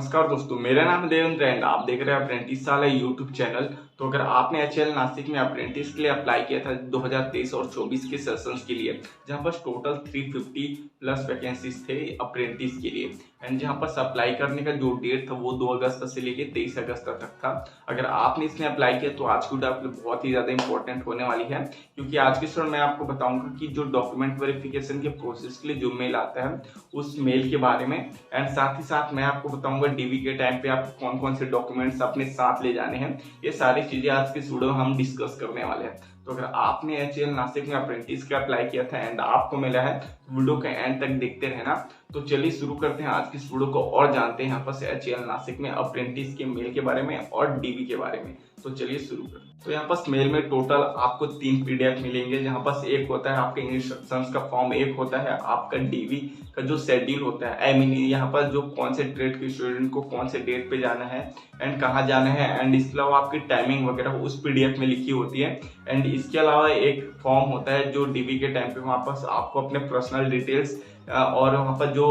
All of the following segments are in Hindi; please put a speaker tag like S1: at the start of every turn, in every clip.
S1: नमस्कार दोस्तों, मेरा नाम है देवेंद्र एंड आप देख रहे हैं अप्रेंटिस यूट्यूब चैनल। तो अगर आपने एचएएल नासिक में अप्रेंटिस के लिए अप्लाई किया था 2023 और 24 के सेशंस के लिए, जहां पर टोटल 350 प्लस वैकेंसीज थे अप्रेंटिस के लिए, एंड जहां पर अप्लाई करने का जो डेट था वो 2 अगस्त से लेके 23 अगस्त तक था। अगर आपने इसमें अप्लाई किया तो आज की वीडियो आपके लिए बहुत ही ज़्यादा इंपॉर्टेंट होने वाली है, क्योंकि आज के समय मैं आपको बताऊंगा कि जो डॉक्यूमेंट वेरिफिकेशन के प्रोसेस के लिए जो मेल आता है उस मेल के बारे में, एंड साथ ही साथ मैं आपको बताऊंगा डीवी के टाइम पे आपको कौन कौन से डॉक्यूमेंट्स अपने साथ ले जाने हैं। ये सारी चीजें आज के वीडियो में हम डिस्कस करने वाले हैं। तो अगर आपने एचएएल नासिक में अप्रेंटिस का अप्लाई किया था एंड आपको मिला है तो वीडियो के एंड तक देखते रहना। तो चलिए शुरू करते हैं आज की वीडियो को और जानते हैं यहाँ पर एचएएल नासिक में अप्रेंटिस के मेल के बारे में और डीवी के बारे में। तो चलिए शुरू करते हैं। तो यहाँ पर मेल में टोटल आपको 3 पीडीएफ मिलेंगे, जहाँ पर एक होता है आपके इंस्ट्रक्शंस का फॉर्म, एक होता है आपका डीवी का जो शेड्यूल होता है, आई मीन यहाँ पर जो कौन से ट्रेड के स्टूडेंट को कौन से डेट पे जाना है एंड कहाँ जाना है, एंड इसके अलावा आपकी टाइमिंग वगैरह उस पीडीएफ में लिखी होती है। एंड इसके अलावा एक फॉर्म होता है जो डीवी के टाइम पे वहाँ पर आपको अपने पर्सनल डिटेल्स और वहाँ पर जो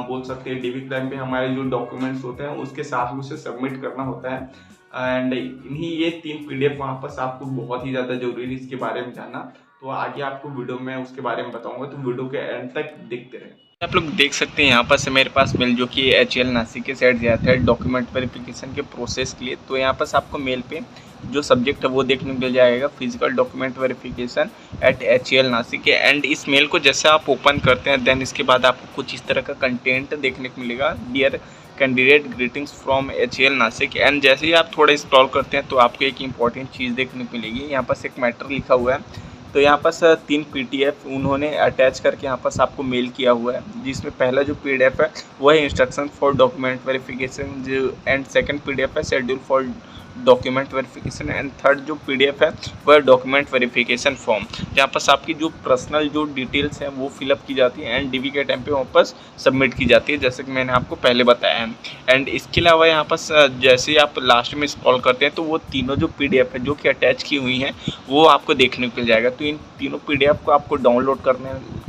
S1: बोल सकते हैं डीवी के टाइम पे हमारे जो डॉक्यूमेंट्स होते हैं उसके साथ में उसे सबमिट करना होता है। एंड इन्हीं ये 3 पीडीएफ वहाँ पर आपको बहुत ही ज़्यादा जरूरी है इसके बारे में जानना। तो आगे आपको वीडियो में उसके बारे में बताऊंगा, तो वीडियो के एंड तक देखते रहें। आप लोग देख सकते हैं यहाँ पर से मेरे पास मेल जो कि एचएएल नासिक के साइड जाता है डॉक्यूमेंट वेरिफिकेशन के प्रोसेस के लिए। तो यहाँ पर आपको मेल पे जो सब्जेक्ट है वो देखने को मिल जाएगा, physical document verification eight HAL Nashik के। एंड इस मेल को जैसे आप ओपन करते हैं देन इसके बाद आपको कुछ इस तरह का कंटेंट देखने को मिलेगा, dear candidate greetings from HAL Nashik. And जैसे ही आप थोड़ा स्क्रॉल करते हैं तो आपको एक इंपॉर्टेंट चीज़ देखने को मिलेगी, यहाँ पर एक मैटर लिखा हुआ है। तो यहाँ पर 3 पीडीएफ उन्होंने अटैच करके यहाँ पर आपको मेल किया हुआ है, जिसमें पहला जो पीडीएफ है वो है इंस्ट्रक्शन फॉर डॉक्यूमेंट वेरिफिकेशन जो, एंड सेकंड पीडीएफ है schedule for document verification, and third जो पीडीएफ है वो है डॉक्यूमेंट वेरिफिकेशन फॉर्म, जहाँ पर आपकी जो पर्सनल जो डिटेल्स हैं वो फिलअप की जाती है एंड डीवी के टाइम पे वापस सबमिट की जाती है, जैसे कि मैंने आपको पहले बताया है। एंड इसके अलावा यहाँ पर जैसे ही आप लास्ट में स्क्रॉल करते हैं तो वो तीनों जो पीडीएफ है जो कि अटैच की हुई हैं वो आपको देखने को मिल जाएगा। तो इन तीनों पीडीएफ को आपको डाउनलोड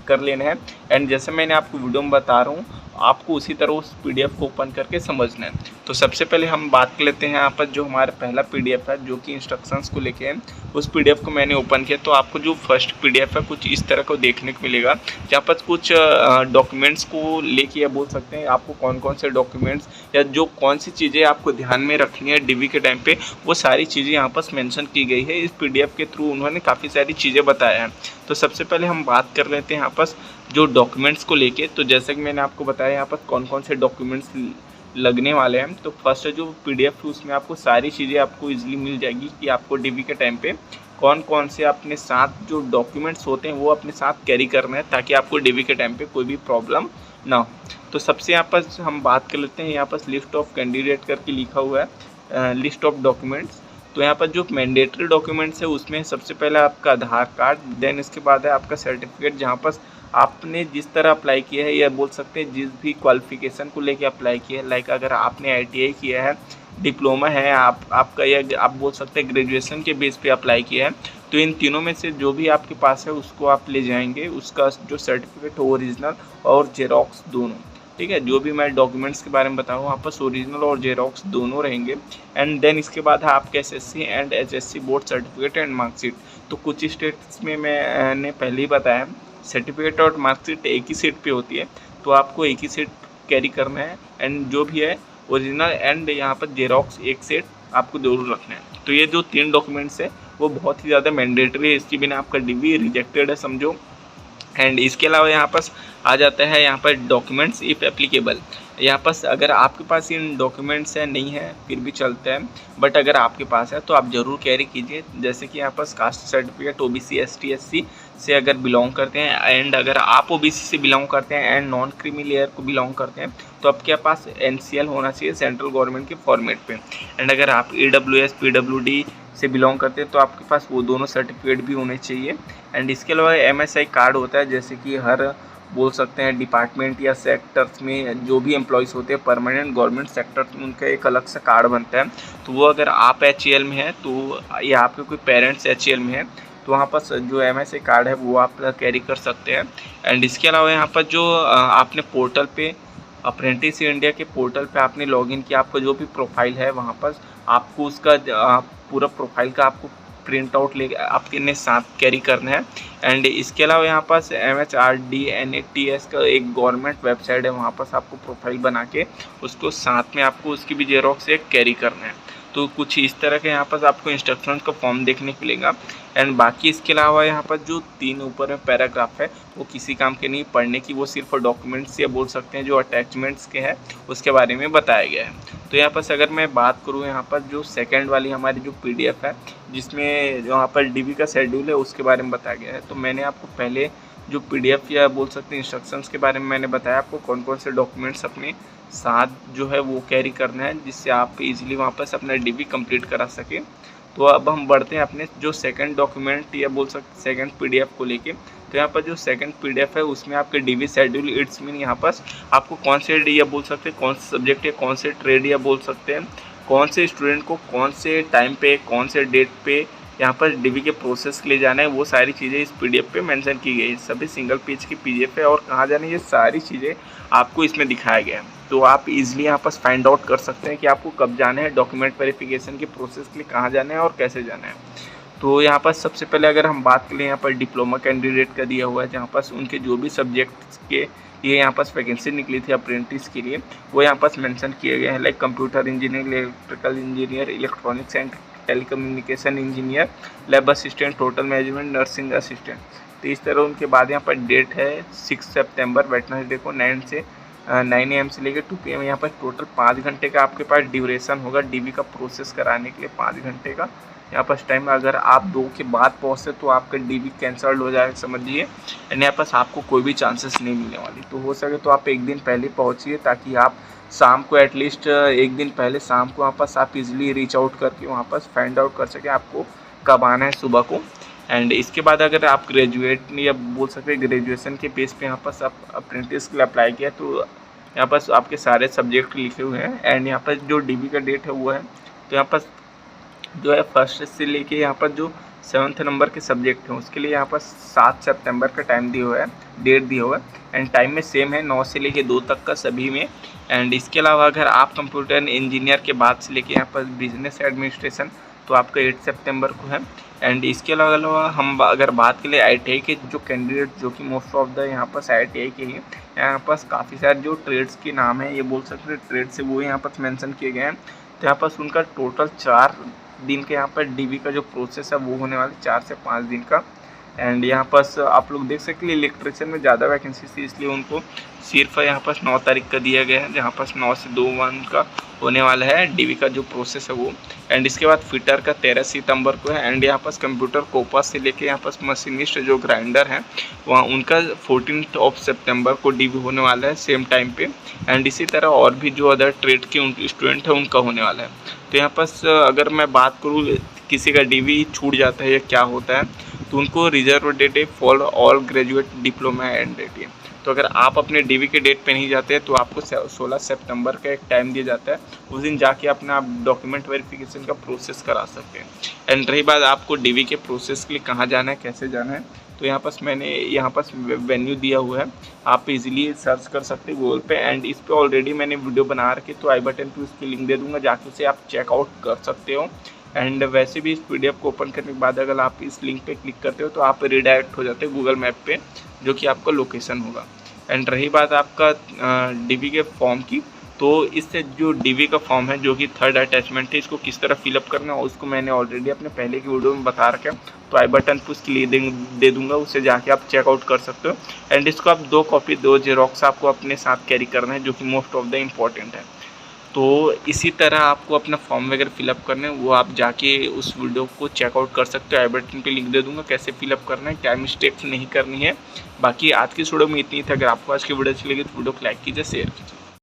S1: कर लेना है, एंड जैसे मैंने आपको वीडियो में बता रहा हूँ आपको उसी तरह उस पीडीएफ को ओपन करके समझना है। तो सबसे पहले हम बात कर लेते हैं यहाँ पर जो हमारा पहला पीडीएफ है जो कि इंस्ट्रक्शंस को लेके है, उस पीडीएफ को मैंने ओपन किया। तो आपको जो फर्स्ट पीडीएफ है कुछ इस तरह को देखने को मिलेगा, जहाँ पर कुछ डॉक्यूमेंट्स को लेके बोल सकते हैं आपको कौन कौन से डॉक्यूमेंट्स या जो कौन सी चीज़ें आपको ध्यान में रखनी है डीवी के टाइम पे, वो सारी चीज़ें यहाँ पर मेंशन की गई है। इस पीडीएफ के थ्रू उन्होंने काफ़ी सारी चीज़ें बताया है। तो सबसे पहले हम बात कर लेते हैं यहाँ पर जो डॉक्यूमेंट्स को लेके। तो जैसे कि मैंने आपको बताया यहाँ पर कौन कौन से डॉक्यूमेंट्स लगने वाले हैं। तो फर्स्ट जो पीडीएफ है उसमें आपको सारी चीज़ें आपको इजीली मिल जाएगी कि आपको डीवी के टाइम पे कौन कौन से अपने साथ जो डॉक्यूमेंट्स होते हैं वो अपने साथ कैरी करना है, ताकि आपको डीवी के टाइम पे कोई भी प्रॉब्लम ना हो। तो सबसे यहाँ पर हम बात कर लेते हैं, यहाँ पर लिस्ट ऑफ कैंडिडेट करके लिखा हुआ है, लिस्ट ऑफ डॉक्यूमेंट्स। तो यहाँ पर जो मैंडेटरी डॉक्यूमेंट्स है उसमें सबसे पहले आपका आधार कार्ड, देन इसके बाद है आपका सर्टिफिकेट, जहाँ पर आपने जिस तरह अप्लाई किया है या बोल सकते हैं जिस भी क्वालिफिकेशन को लेके अप्लाई किया है, लाइक अगर आपने आईटीआई किया है, डिप्लोमा है आपका, या आप बोल सकते हैं ग्रेजुएशन के बेस पे अप्लाई किया है, तो इन तीनों में से जो भी आपके पास है उसको आप ले जाएंगे, उसका जो सर्टिफिकेट हो ओरिजिनल और जेरोक्स दोनों, ठीक है। जो भी मैं डॉक्यूमेंट्स के बारे में बताऊँ वहाँ पर ओरिजिनल और जेरोक्स दोनों रहेंगे। एंड देन इसके बाद है आपके SSC and HSC board certificate and marksheet. तो कुछ स्टेट्स में मैंने पहले ही बताया सर्टिफिकेट और मार्कशीट एक ही सेट पे होती है, तो आपको एक ही सेट कैरी करना है, एंड जो भी है ओरिजिनल एंड यहाँ पर जेरोक्स एक सेट आपको जरूर रखना है। तो ये जो 3 डॉक्यूमेंट्स है वो बहुत ही ज़्यादा मैंडेटरी है, इसके बिना आपका डीवी रिजेक्टेड है समझो। एंड इसके अलावा यहाँ पर आ जाता है यहाँ पर डॉक्यूमेंट्स इफ़ एप्लीकेबल। यहाँ पर अगर आपके पास इन डॉक्यूमेंट्स है नहीं है फिर भी चलता है, बट अगर आपके पास है तो आप ज़रूर कैरी कीजिए। जैसे कि यहाँ पर caste certificate OBC ST SC से अगर बिलोंग करते हैं, एंड अगर आप ओबीसी से बिलोंग करते हैं एंड नॉन क्रीमी लेयर को बिलोंग करते हैं तो आपके पास एनसीएल होना चाहिए सेंट्रल गवर्नमेंट के फॉर्मेट पे। एंड अगर आप ईडब्ल्यूएस पीडब्ल्यूडी से बिलोंग करते हैं तो आपके पास वो दोनों सर्टिफिकेट भी होने चाहिए। एंड इसके अलावा एमएसआई कार्ड होता है, जैसे कि हर बोल सकते हैं डिपार्टमेंट या सेक्टर्स में जो भी एम्प्लॉयज़ होते हैं परमानेंट गवर्नमेंट सेक्टर्स में उनका एक अलग सा कार्ड बनता है। तो वो अगर आप एचएएल में हैं तो या आपके कोई पेरेंट्स एचएएल में हैं तो वहाँ पर जो एमएसआई कार्ड है वो आप कैरी कर सकते हैं। एंड इसके अलावा यहाँ पर जो आपने पोर्टल पे अप्रेंटिस इंडिया के पोर्टल पे आपने लॉगिन किया, आपका जो भी प्रोफाइल है वहाँ पर आपको उसका पूरा प्रोफाइल का आपको प्रिंट आउट ले आपके साथ कैरी करना है। एंड इसके अलावा यहाँ पास MHRD/NATS का एक गवर्नमेंट वेबसाइट है, वहाँ पास आपको प्रोफाइल बना के उसको साथ में आपको उसकी भी जेरोक्स एक कैरी करना है। तो कुछ इस तरह के यहाँ पर आपको इंस्ट्रक्शंस का फॉर्म देखने को मिलेगा। एंड बाकी इसके अलावा यहाँ पर जो 3 ऊपर में पैराग्राफ है वो किसी काम के नहीं पढ़ने की, वो सिर्फ डॉक्यूमेंट्स या बोल सकते हैं जो अटैचमेंट्स के हैं उसके बारे में बताया गया है। तो यहाँ पर अगर मैं बात करूँ, यहाँ पर जो सेकेंड वाली हमारी जो PDF है जिसमें यहाँ पर DV का शेड्यूल है उसके बारे में बताया गया है। तो मैंने आपको पहले जो PDF या बोल सकते हैं इंस्ट्रक्शंस के बारे में मैंने बताया आपको कौन कौन से डॉक्यूमेंट्स अपने साथ जो है वो कैरी करना है जिससे आप इजीली वापस अपना DV कंप्लीट करा सकें। तो अब हम बढ़ते हैं अपने जो सेकंड डॉक्यूमेंट या बोल सकते सेकंड PDF को लेके। तो यहाँ पर जो सेकंड PDF है उसमें आपके DV शेड्यूल, इट्स मीन यहाँ पर आपको कौन से या बोल सकते हैं कौन से सब्जेक्ट या कौन से ट्रेड या बोल सकते हैं कौन से स्टूडेंट को कौन से टाइम पे कौन से डेट पे यहाँ पर DV के प्रोसेस के लिए जाना है, वो सारी चीज़ें इस PDF पे मेंशन की गई है। सभी सिंगल पेज की PDF है और कहाँ जाना है ये सारी चीज़ें आपको इसमें दिखाया गया है। तो आप इजीली यहाँ पर फाइंड आउट कर सकते हैं कि आपको कब जाना है, डॉक्यूमेंट वेरिफिकेशन के प्रोसेस के लिए कहाँ जाना है और कैसे जाना है। तो यहाँ पर सबसे पहले अगर हम बात करें, यहाँ पर डिप्लोमा कैंडिडेट का दिया हुआ है जहाँ पर उनके जो भी सब्जेक्ट्स के ये यहाँ पास वैकेंसी निकली थी अप्रेंटिस के लिए वो यहाँ पास मेंशन किए गए हैं, like computer engineer, electrical engineer, electronics and telecommunication engineer, lab assistant, hotel management, nursing assistant. तो इस तरह उनके बाद यहाँ पर डेट है 6 सितंबर वेडनेसडे को 9 AM से लेकर 2 PM। यहाँ पर टोटल 5 घंटे का आपके पास ड्यूरेशन होगा DV का प्रोसेस कराने के लिए, 5 घंटे का यहाँ पर टाइम। अगर आप 2 के बाद पहुँचते तो आपका DV कैंसल्ड हो जाएगा समझिए, एंड यहाँ पास आपको कोई भी चांसेस नहीं मिलने वाली। तो हो सके तो आप एक दिन पहले पहुँचिए ताकि आप शाम को एटलीस्ट एक दिन पहले शाम को वहाँ पास आप इजीली रीच आउट करके वहाँ पास फाइंड आउट कर सकें आपको कब आना है सुबह को। एंड इसके बाद अगर आप ग्रेजुएट या बोल सकते हैं ग्रेजुएशन के बेस पे यहाँ पास आप अप्रेंटिस के लिए अप्लाई किया तो यहाँ पास आपके सारे सब्जेक्ट लिखे हुए हैं। एंड यहाँ पर जो DV का डेट है वो है, तो यहाँ पर जो है फर्स्ट से लेके यहाँ पर जो 7th नंबर के सब्जेक्ट हैं उसके लिए यहाँ पर 7 सितंबर का टाइम दिया हुआ है, डेट दिया हुआ है। एंड टाइम में सेम है 9 से लेके 2 तक का सभी में। एंड इसके अलावा अगर आप कंप्यूटर इंजीनियर के बाद से लेके यहाँ पर बिजनेस एडमिनिस्ट्रेशन तो आपका 8 सितंबर को है। एंड इसके अलावा हम अगर बात करें ITI के जो कैंडिडेट जो कि मोस्ट ऑफ द यहाँ पर ITI के हैं, यहाँ पर काफ़ी सारे जो ट्रेड्स के नाम है ये बोल सकते हैं ट्रेड से वो यहाँ पर मेंशन किए गए हैं। तो यहाँ पर उनका टोटल 4 दिन के यहाँ पर DV का जो प्रोसेस है वो होने वाला 4 से 5 दिन का। एंड यहाँ पर आप लोग देख सकते हैं इलेक्ट्रिशियन में ज़्यादा वैकेंसी थी इसलिए उनको सिर्फ यहाँ पर 9 तारीख का दिया गया है, जहाँ पर 9 से 2 का होने वाला है DV का जो प्रोसेस है वो। एंड इसके बाद फिटर का 13 सितंबर को है। एंड यहाँ पर कंप्यूटर कोपा से लेके यहाँ पर मशीनिस्ट जो ग्राइंडर है वहाँ उनका 14 सितंबर को DV होने वाला है सेम टाइम पे। एंड इसी तरह और भी जो अदर ट्रेड के उनके स्टूडेंट है उनका होने वाला है। तो यहाँ पर अगर मैं बात करूँ किसी का DV छूट जाता है या क्या होता है तो उनको रिजर्व डेट है for all graduate diploma and date है। तो अगर आप अपने DV के डेट पे नहीं जाते हैं तो आपको 16 सितंबर का एक टाइम दिया जाता है, उस दिन जाके अपना आप डॉक्यूमेंट वेरिफिकेशन का प्रोसेस करा सकते हैं। एंड रही बात आपको DV के प्रोसेस के लिए कहाँ जाना है कैसे जाना है, तो यहाँ पर मैंने यहाँ पर वेन्यू दिया हुआ है, आप इजीली सर्च कर सकते हैं गूगल पे। एंड इस पर ऑलरेडी मैंने वीडियो बना रखी तो आई बटन पे उसकी लिंक दे दूँगा, जाके उसे आप चेकआउट कर सकते हो। एंड वैसे भी इस PDF को ओपन करने के बाद अगर आप इस लिंक पे क्लिक करते हो तो आप रिडायरेक्ट हो जाते हो गूगल मैप पे जो कि आपका लोकेशन होगा। एंड रही बात आपका DV के फॉर्म की, तो इससे जो DV का फॉर्म है जो कि 3rd अटैचमेंट है इसको किस तरह फिलअप करना है उसको मैंने ऑलरेडी अपने पहले की वीडियो में बता रखा है, तो आई बटन पर उसकी लिंक दे दूंगा, उससे जाके आप चेकआउट कर सकते हो। एंड इसको आप 2 कॉपी 2 जेरोक्स आपको अपने साथ कैरी करना है जो कि मोस्ट ऑफ द इम्पॉर्टेंट है। तो इसी तरह आपको अपना फॉर्म वगैरह फिलअप करना है वो आप जाके उस वीडियो को चेकआउट कर सकते हो, आई बटन पे लिंक दे दूंगा कैसे फिलअप करना है, क्या मिस्टेक्स नहीं करनी है। बाकी आज की वीडियो में इतनी थी। अगर आपको आज की वीडियो अच्छी लगी तो वीडियो को लाइक कीजिए, शेयर कीजिए।